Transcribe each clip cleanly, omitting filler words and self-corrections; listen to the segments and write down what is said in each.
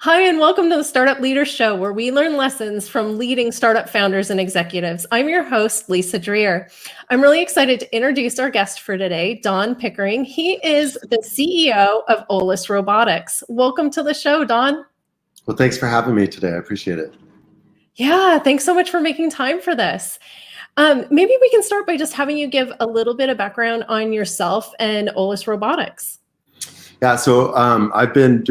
Hi, and welcome to the Startup Leaders Show, where we learn lessons from leading startup founders and executives. I'm your host, Lisa Dreher. I'm really excited to introduce our guest for today, Don Pickering. He is the CEO of Olis Robotics. Welcome to the show, Don. Well, thanks for having me today. I appreciate it. Yeah, thanks so much for making time for this. Maybe we can start by just having you give a little bit of background on yourself and Olis Robotics. Yeah, so I've been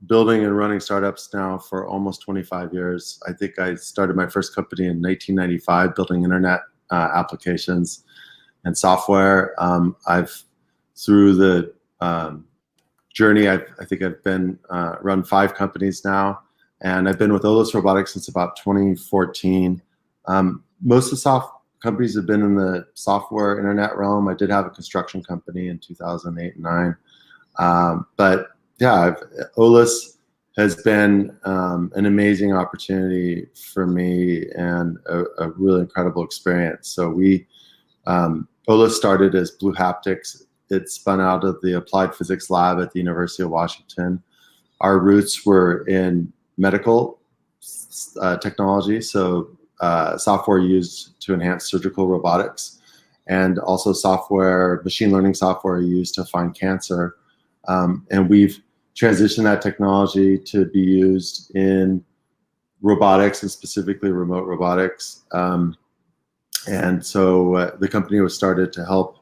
building and running startups now for almost 25 years. I think I started my first company in 1995, building internet applications and software. Through the journey, I think I've been run 5 companies now, and I've been with Olis Robotics since about 2014. Most of the companies have been in the software internet realm. I did have a construction company in 2008 and 9. But yeah, Olis has been an amazing opportunity for me and a really incredible experience. So Olis started as Blue Haptics. It spun out of the Applied Physics Lab at the University of Washington. Our roots were in medical technology, so software used to enhance surgical robotics, and also machine learning software used to find cancer. And we've transitioned that technology to be used in robotics, and specifically remote robotics. And so the company was started to help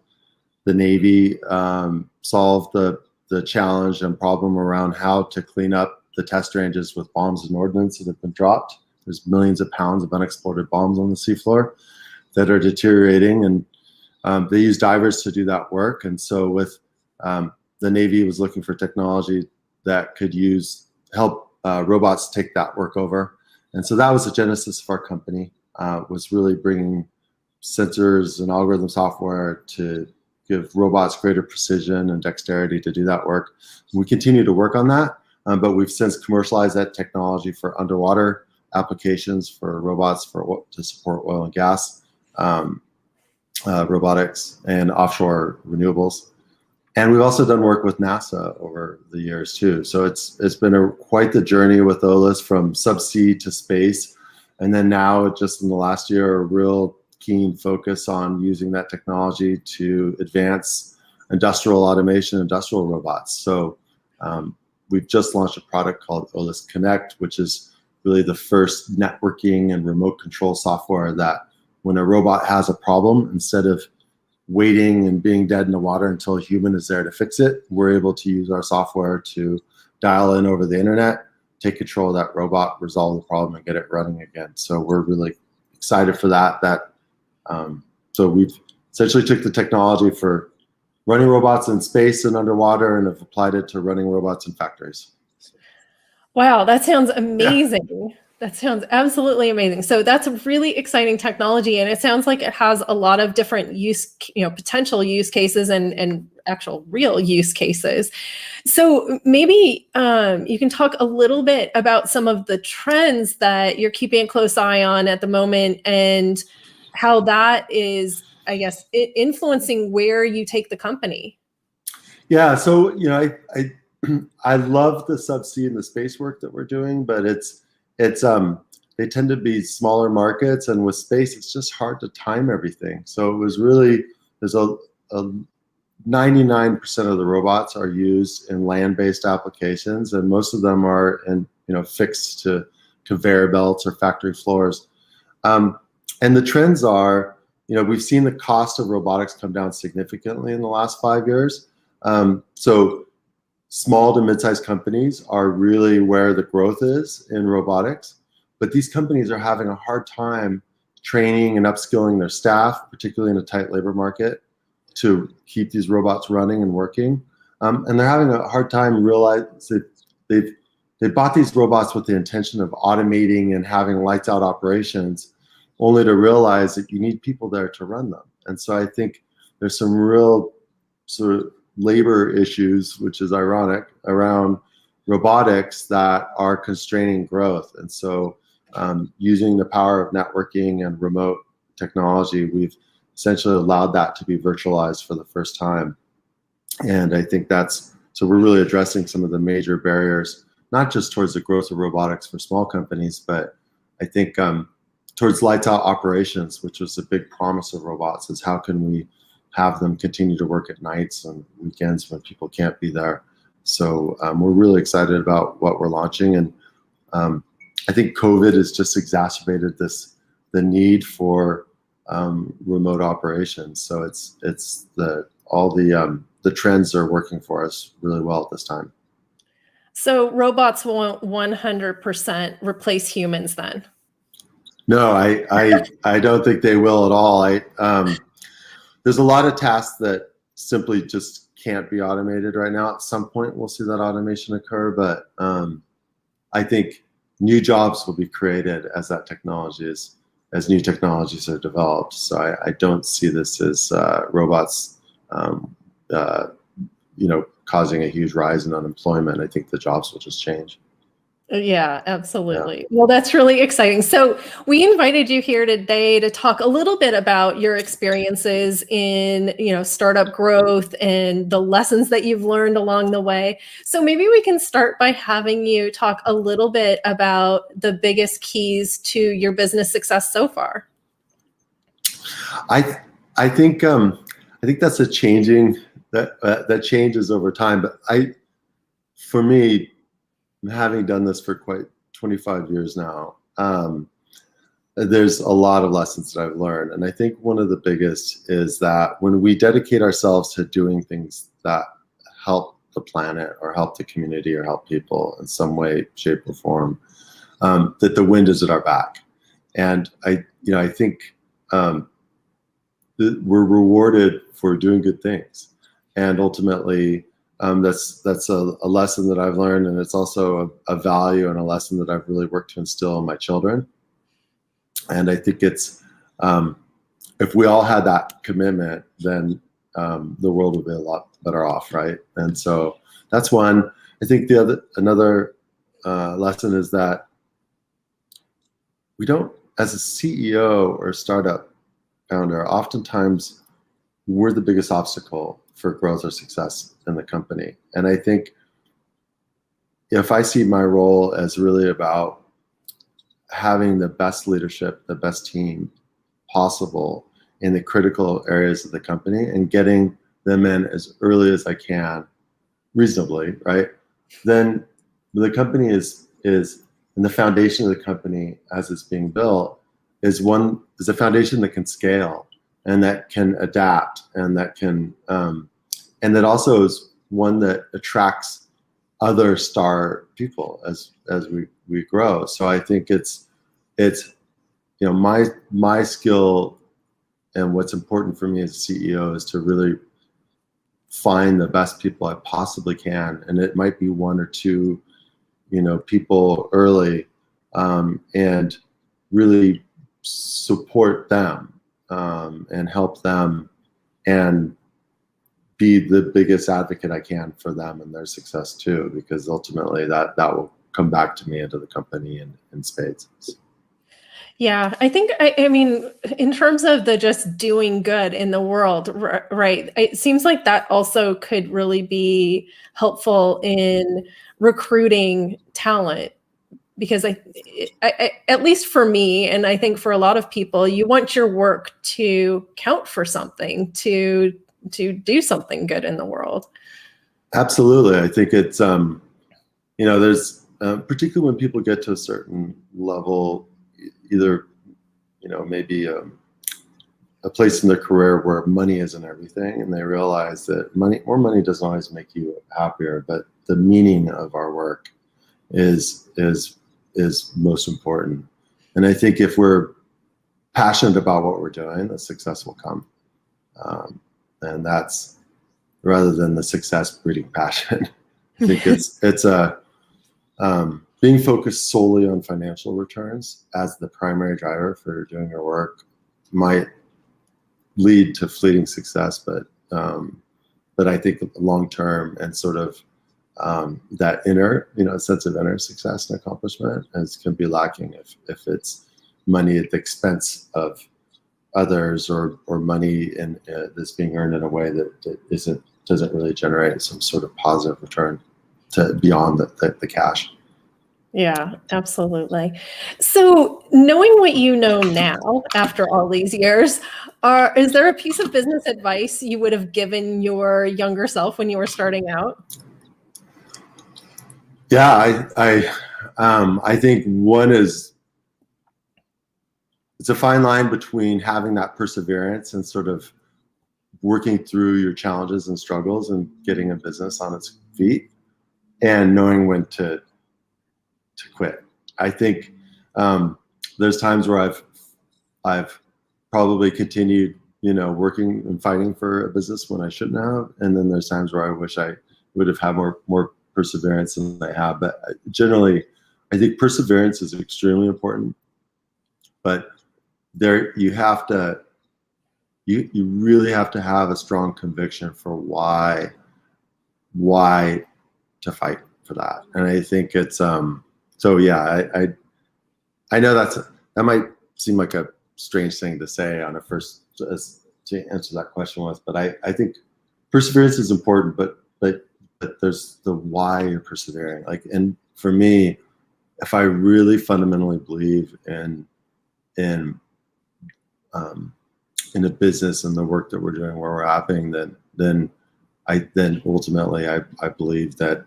the Navy solve the challenge and problem around how to clean up the test ranges with bombs and ordnance that have been dropped. There's millions of pounds of unexploded bombs on the seafloor that are deteriorating, and they use divers to do that work. And so with the Navy was looking for technology that could help robots take that work over. And so that was the genesis of our company, was really bringing sensors and algorithm software to give robots greater precision and dexterity to do that work. We continue to work on that, but we've since commercialized that technology for underwater applications, for robots to support oil and gas robotics and offshore renewables. And we've also done work with NASA over the years too. So it's been quite the journey with Olis, from subsea to space. And then now, just in the last year, a real keen focus on using that technology to advance industrial automation, industrial robots. So we've just launched a product called Olis Connect, which is really the first networking and remote control software that when a robot has a problem, instead of waiting and being dead in the water until a human is there to fix it, we're able to use our software to dial in over the internet, take control of that robot, resolve the problem, and get it running again. So we're really excited for that. So we've essentially took the technology for running robots in space and underwater and have applied it to running robots in factories. Wow, that sounds amazing. Yeah. That sounds absolutely amazing. So that's a really exciting technology, and it sounds like it has a lot of different potential use cases and actual real use cases. So maybe you can talk a little bit about some of the trends that you're keeping a close eye on at the moment, and how that is, I guess, influencing where you take the company. Yeah, so I love the subsea and the space work that we're doing, but they tend to be smaller markets, and with space, it's just hard to time everything. So it was really, there's a 99% of the robots are used in land-based applications, and most of them are fixed to conveyor belts or factory floors. And the trends are, we've seen the cost of robotics come down significantly in the last 5 years. So small to mid-sized companies are really where the growth is in robotics, but these companies are having a hard time training and upskilling their staff, particularly in a tight labor market, to keep these robots running and working. And they're having a hard time realizing that they bought these robots with the intention of automating and having lights out operations, only to realize that you need people there to run them. And so I think there's some real sort of labor issues, which is ironic, around robotics that are constraining growth. And so using the power of networking and remote technology, we've essentially allowed that to be virtualized for the first time. And I think so we're really addressing some of the major barriers, not just towards the growth of robotics for small companies, but I think towards lights out operations, which was a big promise of robots, is how can we have them continue to work at nights and weekends when people can't be there. So we're really excited about what we're launching, and I think COVID has just exacerbated the need for remote operations. So all the trends are working for us really well at this time. So robots won't 100% replace humans then? No, I don't think they will at all. There's a lot of tasks that simply just can't be automated right now. At some point, we'll see that automation occur, but I think new jobs will be created as as new technologies are developed. So I don't see this as robots, causing a huge rise in unemployment. I think the jobs will just change. Yeah, absolutely. Well, that's really exciting. So we invited you here today to talk a little bit about your experiences in, startup growth and the lessons that you've learned along the way. So maybe we can start by having you talk a little bit about the biggest keys to your business success so far. I think that's a changing that changes over time. But for me, having done this for quite 25 years now, there's a lot of lessons that I've learned. And I think one of the biggest is that when we dedicate ourselves to doing things that help the planet or help the community or help people in some way, shape, or form, that the wind is at our back. And I think we're rewarded for doing good things. And ultimately, that's a lesson that I've learned, and it's also a value and a lesson that I've really worked to instill in my children. And I think it's if we all had that commitment, then the world would be a lot better off, right? And so that's one. I think another lesson is that we don't, as a CEO or startup founder, oftentimes we're the biggest obstacle for growth or success in the company. And I think if I see my role as really about having the best leadership, the best team possible in the critical areas of the company and getting them in as early as I can, reasonably, right? Then the company is and the foundation of the company as it's being built is a foundation that can scale and that can adapt and that can and that also is one that attracts other star people as we grow. So I think it's my skill and what's important for me as a CEO is to really find the best people I possibly can, and it might be one or two people early, and really support them and help them and be the biggest advocate I can for them and their success too, because ultimately that will come back to me into the company in spades. Yeah, I think, I mean, in terms of the just doing good in the world, right, it seems like that also could really be helpful in recruiting talent, because I at least for me, and I think for a lot of people, you want your work to count for something, to do something good in the world. Absolutely. I think it's, there's, particularly when people get to a certain level, either, maybe a place in their career where money isn't everything, and they realize that more money doesn't always make you happier, but the meaning of our work is most important. And I think if we're passionate about what we're doing, the success will come. And that's rather than the success breeding passion. I think it's being focused solely on financial returns as the primary driver for doing your work might lead to fleeting success, but I think long term and sort of that inner, sense of inner success and accomplishment can be lacking if it's money at the expense of others or money that's being earned in a way that doesn't really generate some sort of positive return to beyond the cash. Yeah, absolutely. So, knowing what you know now after all these years, is there a piece of business advice you would have given your younger self when you were starting out? Yeah, I think one is, it's a fine line between having that perseverance and sort of working through your challenges and struggles and getting a business on its feet, and knowing when to quit. I think there's times where I've probably continued, working and fighting for a business when I shouldn't have, and then there's times where I wish I would have had more perseverance than I have. But generally, I think perseverance is extremely important. But there, you really have to have a strong conviction for why to fight for that. And I think it's so yeah, I know that might seem like a strange thing to say on a first to answer that question with, but I think perseverance is important, but there's the why you're persevering. Like, and for me, if I really fundamentally believe in a business and the work that we're doing, where we're happening, then ultimately I believe that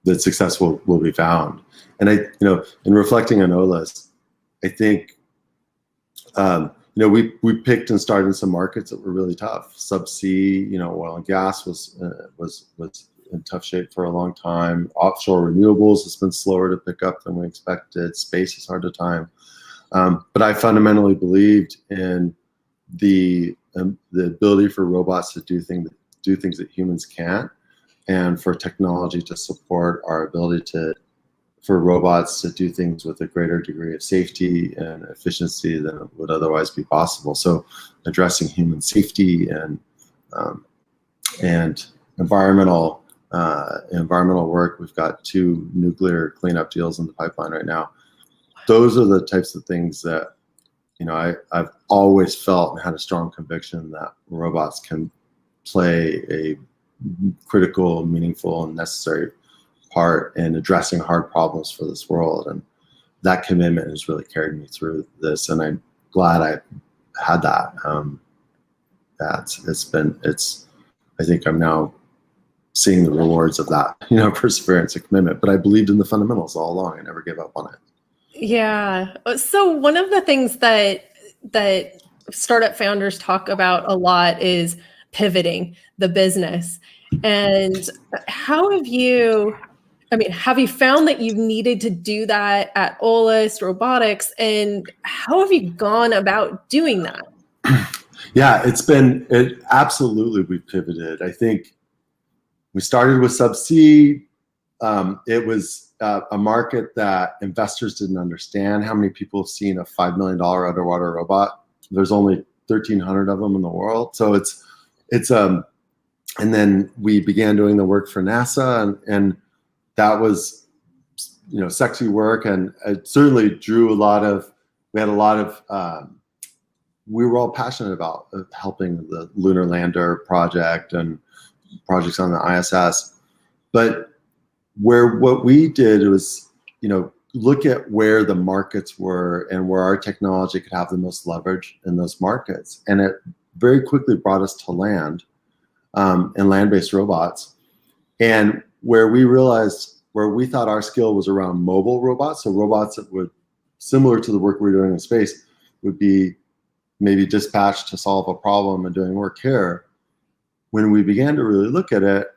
that success will be found. And in reflecting on Olis, I think we picked and started in some markets that were really tough. Subsea, oil and gas was in tough shape for a long time. Offshore renewables has been slower to pick up than we expected. Space is hard to time. But I fundamentally believed in the ability for robots to do things that humans can't, and for technology to support our ability for robots to do things with a greater degree of safety and efficiency than would otherwise be possible. So, addressing human safety and environmental work. We've got 2 nuclear cleanup deals in the pipeline right now. Those are the types of things that I've always felt and had a strong conviction that robots can play a critical, meaningful, and necessary part in addressing hard problems for this world. And that commitment has really carried me through this, and I'm glad I had that. I think I'm now seeing the rewards of that, perseverance and commitment. But I believed in the fundamentals all along. I never gave up on it. Yeah. So one of the things that startup founders talk about a lot is pivoting the business. And how have you found that you've needed to do that at Olis Robotics, and how have you gone about doing that? Yeah, absolutely, we've pivoted. I think we started with Subsea. It was a market that investors didn't understand. How many people have seen a $5 million underwater robot? There's only 1,300 of them in the world. So and then we began doing the work for NASA, and that was, sexy work, and it certainly drew we were all passionate about helping the lunar lander project and projects on the ISS. But what we did was, look at where the markets were and where our technology could have the most leverage in those markets. And it very quickly brought us to land and land-based robots. And where we thought our skill was around mobile robots, so robots that would, similar to the work we were doing in space, would be maybe dispatched to solve a problem and doing work here. When we began to really look at it,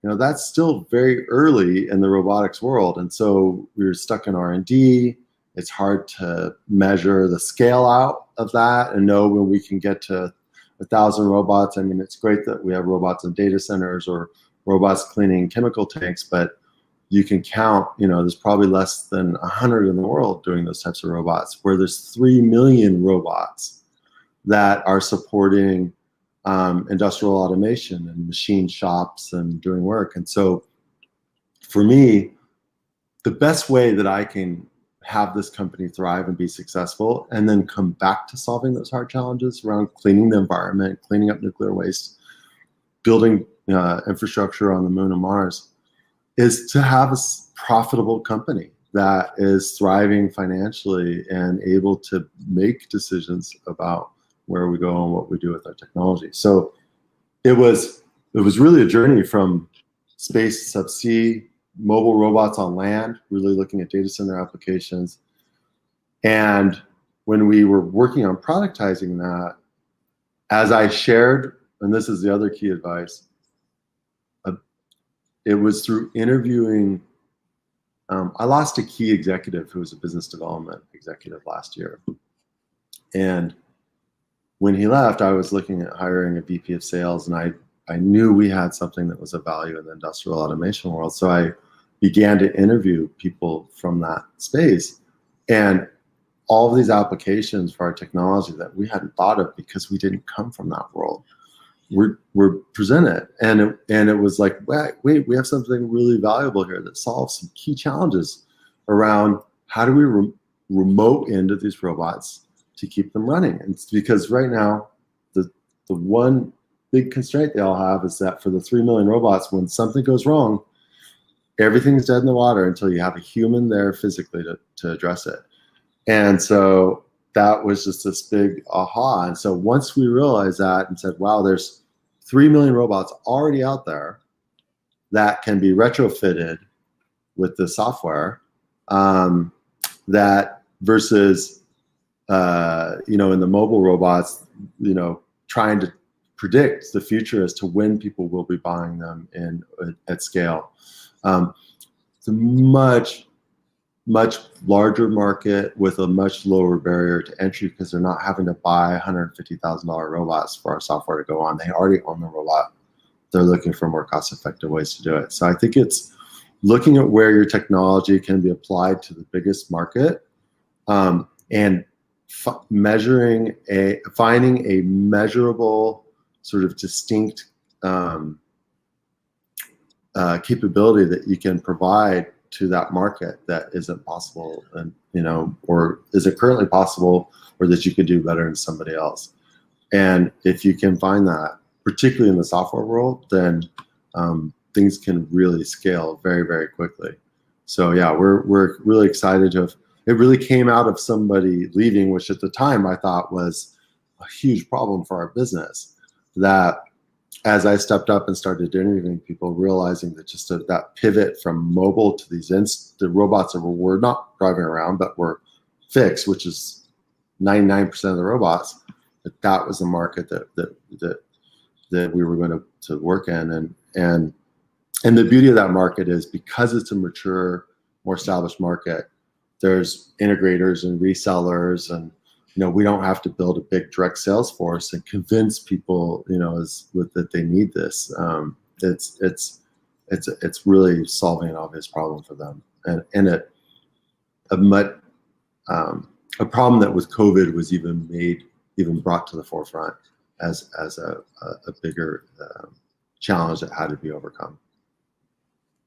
that's still very early in the robotics world. And so we were stuck in R&D. It's hard to measure the scale out of that and know when we can get to 1,000 robots. I mean, it's great that we have robots in data centers or robots cleaning chemical tanks, but you can count, there's probably less than 100 in the world doing those types of robots, where there's 3 million robots that are supporting industrial automation and machine shops and doing work. And so for me, the best way that I can have this company thrive and be successful, and then come back to solving those hard challenges around cleaning the environment, cleaning up nuclear waste, building infrastructure on the moon and Mars, is to have a profitable company that is thriving financially and able to make decisions about where we go and what we do with our technology. So it was really a journey from space, subsea, mobile robots on land, really looking at data center applications. And when we were working on productizing that, as I shared, and this is the other key advice, it was through interviewing. I lost a key executive who was a business development executive last year. And when he left, I was looking at hiring a VP of sales, and I knew we had something that was of value in the industrial automation world. So I began to interview people from that space. And all of these applications for our technology that we hadn't thought of because we didn't come from that world were presented. And it was like, wait, we have something really valuable here that solves some key challenges around how do we remote into these robots to keep them running. And it's because right now, the one big constraint they all have is that for the 3 million robots, when something goes wrong, everything's dead in the water until you have a human there physically to address it. And so that was just this big aha. And so once we realized that and said, wow, there's 3 million robots already out there that can be retrofitted with the software, that versus, in the mobile robots, trying to predict the future as to when people will be buying them at scale. It's a much larger market with a much lower barrier to entry because they're not having to buy $150,000 robots for our software to go on. They already own the robot. They're looking for more cost-effective ways to do it. So I think it's looking at where your technology can be applied to the biggest market, and finding a measurable, sort of distinct capability that you can provide to that market that isn't possible, and or is it currently possible, or that you could do better than somebody else. And if you can find that, particularly in the software world, then things can really scale very, very quickly. So yeah, we're really excited to have. It really came out of somebody leaving, which at the time I thought was a huge problem for our business. That as I stepped up and started interviewing people, realizing that just that pivot from mobile to the robots that were not driving around but were fixed, which is 99% of the robots, that was the market that we were going to work in. And the beauty of that market is because it's a mature, more established market, there's integrators and resellers, and we don't have to build a big direct sales force and convince people, that they need this. It's really solving an obvious problem for them, and a problem that with COVID was even brought to the forefront as a bigger challenge that had to be overcome.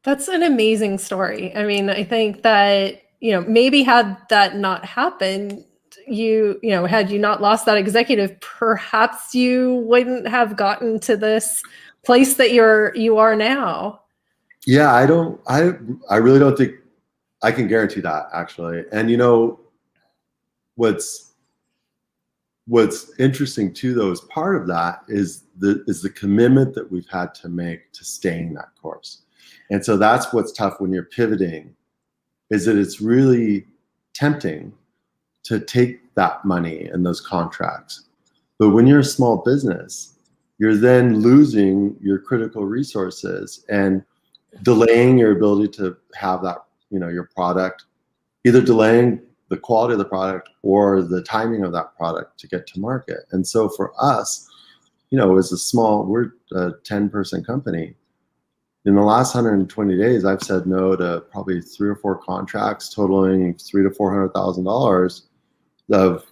That's an amazing story. I mean, I think that maybe had that not happened, had you not lost that executive, perhaps you wouldn't have gotten to this place that you are now. Yeah, I really don't think I can guarantee that, actually. And what's interesting too, though, is part of that is the commitment that we've had to make to staying that course. And so that's what's tough when you're pivoting, is that it's really tempting to take that money and those contracts. But when you're a small business, you're then losing your critical resources and delaying your ability to have that, your product, either delaying the quality of the product or the timing of that product to get to market. And so for us, as we're a 10-person company. In the last 120 days, I've said no to probably 3 or 4 contracts totaling $300,000 to $400,000 of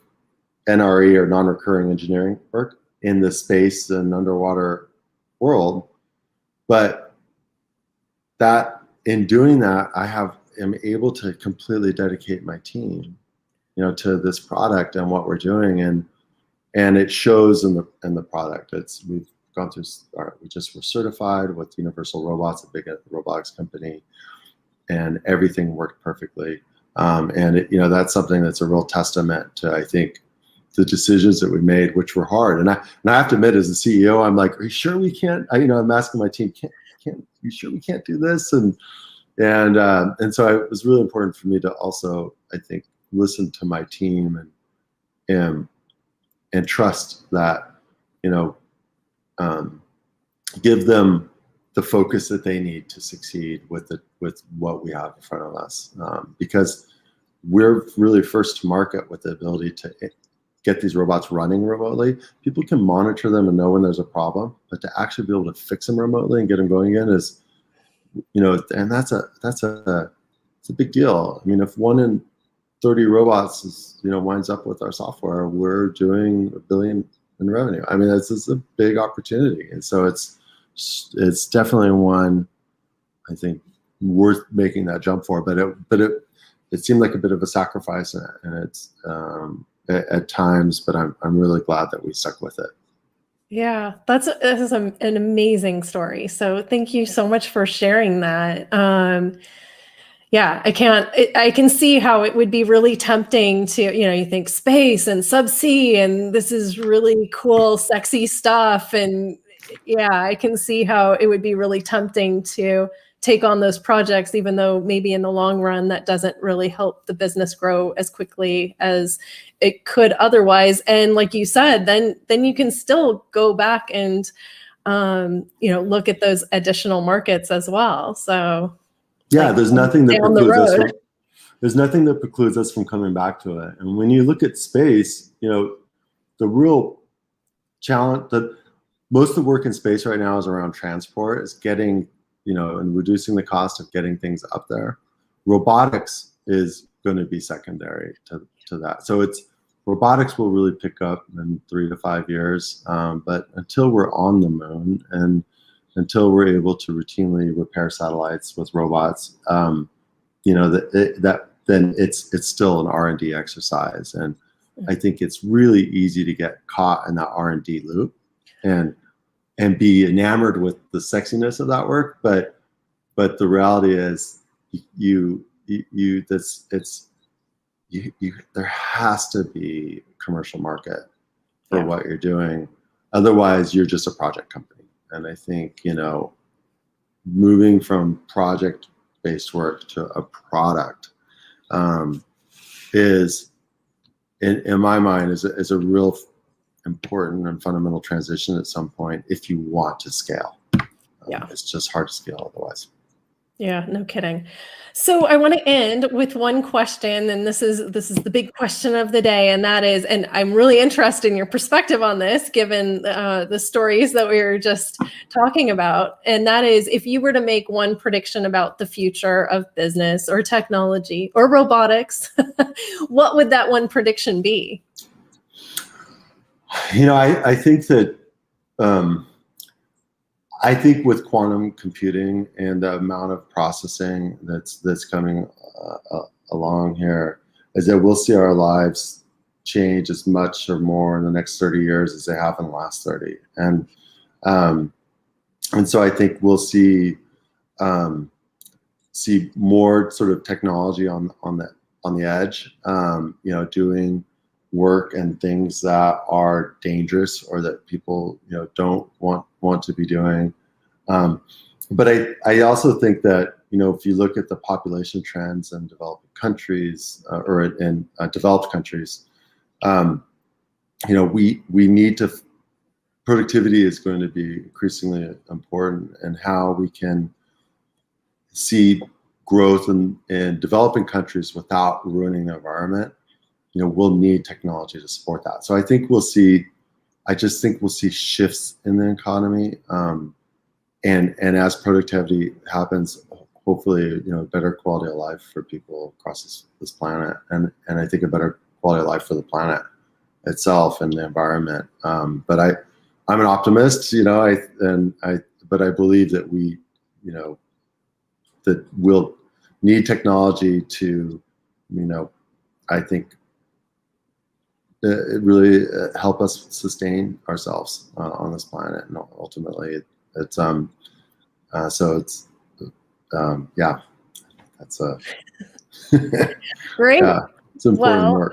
NRE, or non-recurring engineering work, in the space and underwater world. But that in doing that, am able to completely dedicate my team, to this product and what we're doing, and it shows in the product. We've gone through, we just were certified with Universal Robots, a big robotics company, and everything worked perfectly. And that's something that's a real testament to, I think, the decisions that we made, which were hard. And I have to admit, as a CEO, I'm like, are you sure we can't? I'm asking my team, you sure we can't do this? And so it was really important for me to also, I think, listen to my team and trust that, give them the focus that they need to succeed with what we have in front of us, because we're really first to market with the ability to get these robots running remotely. People can monitor them and know when there's a problem, but to actually be able to fix them remotely and get them going again is, and that's a big deal. I mean, if 1 in 30 robots winds up with our software, we're doing $1 billion in revenue. I mean, it's a big opportunity, and so it's definitely one, I think, worth making that jump for. But it seemed like a bit of a sacrifice, and it's at times. But I'm really glad that we stuck with it. Yeah, this is an amazing story. So thank you so much for sharing that. Yeah, I can see how it would be really tempting to, you think space and subsea, and this is really cool, sexy stuff. And yeah, I can see how it would be really tempting to take on those projects, even though maybe in the long run, that doesn't really help the business grow as quickly as it could otherwise. And like you said, then you can still go back and, look at those additional markets as well. So yeah, there's nothing that precludes us from, there's nothing that precludes us from coming back to it. And when you look at space, the real challenge that most of the work in space right now is around transport, is getting, and reducing the cost of getting things up there. Robotics is going to be secondary to that. So robotics will really pick up in 3 to 5 years. But until we're on the moon and until we're able to routinely repair satellites with robots, then it's still an R&D exercise. And I think it's really easy to get caught in that R&D loop and be enamored with the sexiness of that work. But the reality is there has to be a commercial market for what you're doing. Otherwise, you're just a project company. And I think, moving from project-based work to a product is, in my mind, is a real important and fundamental transition at some point if you want to scale. It's just hard to scale otherwise. Yeah, no kidding. So I want to end with one question, and this is the big question of the day, and that is, and I'm really interested in your perspective on this, given the stories that we were just talking about, and that is, if you were to make one prediction about the future of business or technology or robotics, what would that one prediction be? I think that. I think with quantum computing and the amount of processing that's coming along here, is that we'll see our lives change as much or more in the next 30 years as they have in the last 30. And so I think we'll see more sort of technology on the edge, doing work and things that are dangerous or that people don't want to be doing. But I also think that if you look at the population trends in developing countries or in developed countries, we need to, productivity is going to be increasingly important, and how we can see growth in developing countries without ruining the environment. We'll need technology to support that. So I just think we'll see shifts in the economy, and as productivity happens, hopefully, better quality of life for people across this planet, and I think a better quality of life for the planet itself and the environment. But I'm an optimist, but I believe that that we'll need technology to, I think, it really help us sustain ourselves on this planet, and ultimately, it's so it's yeah, that's a Great. yeah, it's important Well, work.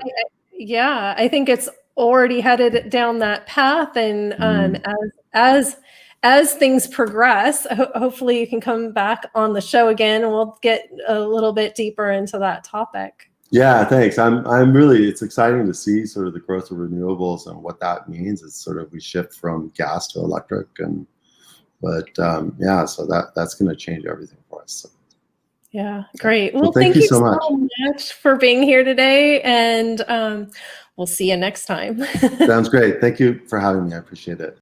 yeah, I think it's already headed down that path, and Mm. as things progress, hopefully you can come back on the show again, and we'll get a little bit deeper into that topic. Yeah, thanks. I'm really, it's exciting to see sort of the growth of renewables and what that means. It's sort of we shift from gas to electric, and but yeah, so that's going to change everything for us. So, Yeah, great. so Well, thank thank you you so so much. much for being here today, and we'll see you next time. Sounds great. Thank you for having me. I appreciate it.